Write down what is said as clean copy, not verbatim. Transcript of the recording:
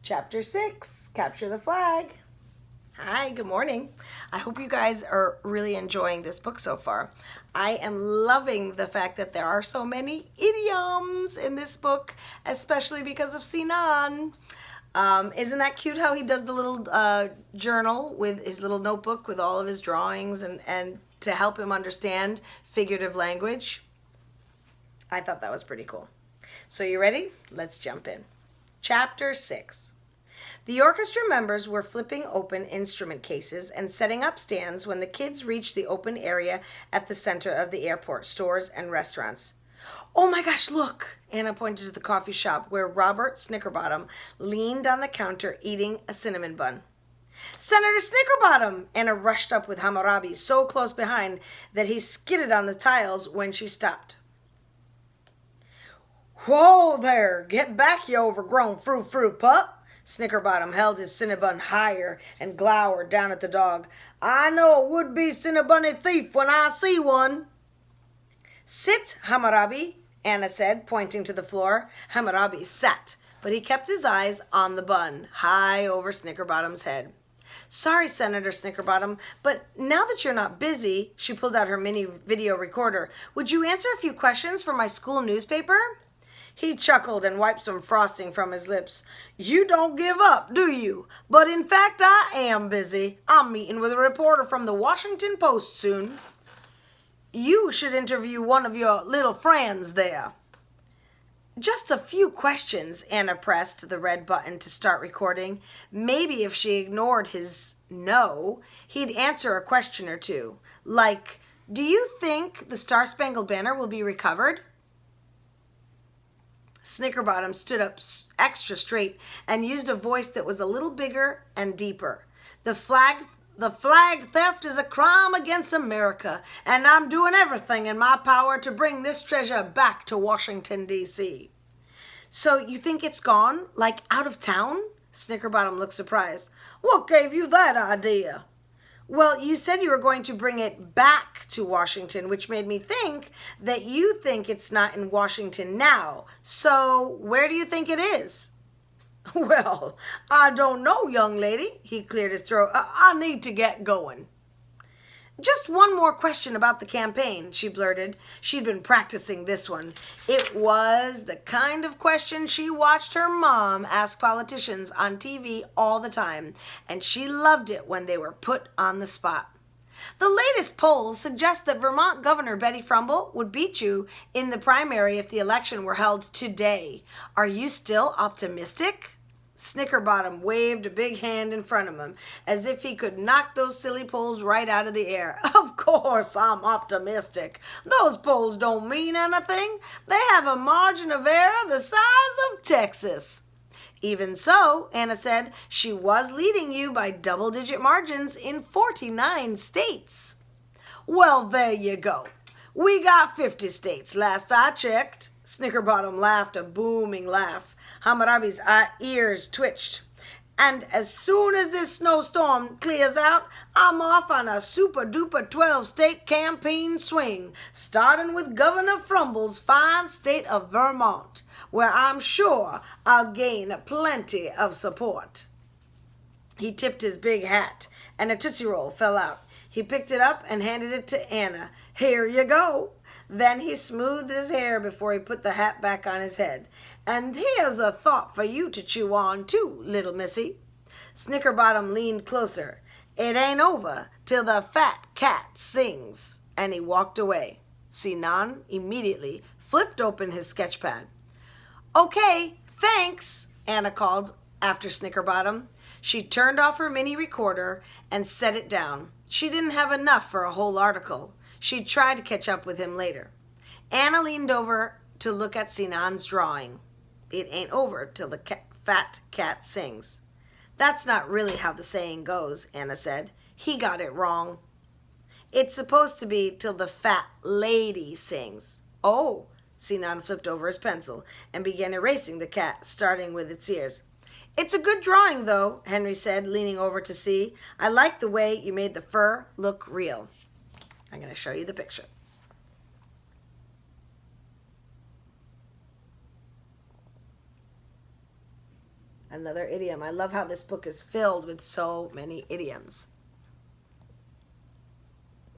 Chapter 6, Capture the Flag. Hi, good morning. I hope you guys are really enjoying this book so far. I am loving the fact that there are so many idioms in this book, especially because of Sinan. Isn't that cute how he does the little journal with his little notebook with all of his drawings and to help him understand figurative language? I thought that was pretty cool. So you ready? Let's jump in. Chapter 6. The orchestra members were flipping open instrument cases and setting up stands when the kids reached the open area at the center of the airport, stores and restaurants. Oh my gosh, look! Anna pointed to the coffee shop where Robert Snickerbottom leaned on the counter eating a cinnamon bun. Senator Snickerbottom! Anna rushed up with Hammurabi so close behind that he skidded on the tiles when she stopped. Whoa there! Get back, you overgrown frou-frou pup! Snickerbottom held his Cinnabon higher and glowered down at the dog. I know a would-be Cinnabunny thief when I see one. Sit, Hammurabi, Anna said, pointing to the floor. Hammurabi sat, but he kept his eyes on the bun, high over Snickerbottom's head. Sorry, Senator Snickerbottom, but now that you're not busy, she pulled out her mini video recorder, would you answer a few questions for my school newspaper? He chuckled and wiped some frosting from his lips. You don't give up, do you? But in fact, I am busy. I'm meeting with a reporter from the Washington Post soon. You should interview one of your little friends there. Just a few questions, Anna pressed the red button to start recording. Maybe if she ignored his no, he'd answer a question or two. Like, do you think the Star-Spangled Banner will be recovered? Snickerbottom stood up extra straight and used a voice that was a little bigger and deeper. The flag theft is a crime against America, and I'm doing everything in my power to bring this treasure back to Washington, D.C. So you think it's gone? Like out of town? Snickerbottom looked surprised. What gave you that idea? Well, you said you were going to bring it back to Washington, which made me think that you think it's not in Washington now. So where do you think it is? Well, I don't know, young lady. He cleared his throat. I need to get going. Just one more question about the campaign, she blurted. She'd been practicing this one. It was the kind of question she watched her mom ask politicians on TV all the time, and she loved it when they were put on the spot. The latest polls suggest that Vermont Governor Betty Frumble would beat you in the primary if the election were held today. Are you still optimistic? Snickerbottom waved a big hand in front of him, as if he could knock those silly polls right out of the air. Of course I'm optimistic. Those polls don't mean anything. They have a margin of error the size of Texas. Even so, Anna said, she was leading you by double-digit margins in 49 states. Well, there you go. We got 50 states last I checked. Snickerbottom laughed a booming laugh. Hammurabi's ears twitched. And as soon as this snowstorm clears out, I'm off on a super-duper 12-state campaign swing, starting with Governor Frumble's fine state of Vermont, where I'm sure I'll gain plenty of support. He tipped his big hat, and a Tootsie Roll fell out. He picked it up and handed it to Anna. Here you go. Then he smoothed his hair before he put the hat back on his head. And here's a thought for you to chew on, too, little missy. Snickerbottom leaned closer. It ain't over till the fat cat sings. And he walked away. Sinan immediately flipped open his sketch pad. Okay, thanks, Anna called after Snickerbottom. She turned off her mini recorder and set it down. She didn't have enough for a whole article. She'd try to catch up with him later. Anna leaned over to look at Sinan's drawing. It ain't over till the fat cat sings. That's not really how the saying goes, Anna said. He got it wrong. It's supposed to be till the fat lady sings. Oh, Sinan flipped over his pencil and began erasing the cat, starting with its ears. It's a good drawing, though, Henry said, leaning over to see. I like the way you made the fur look real. I'm going to show you the picture. Another idiom. I love how this book is filled with so many idioms.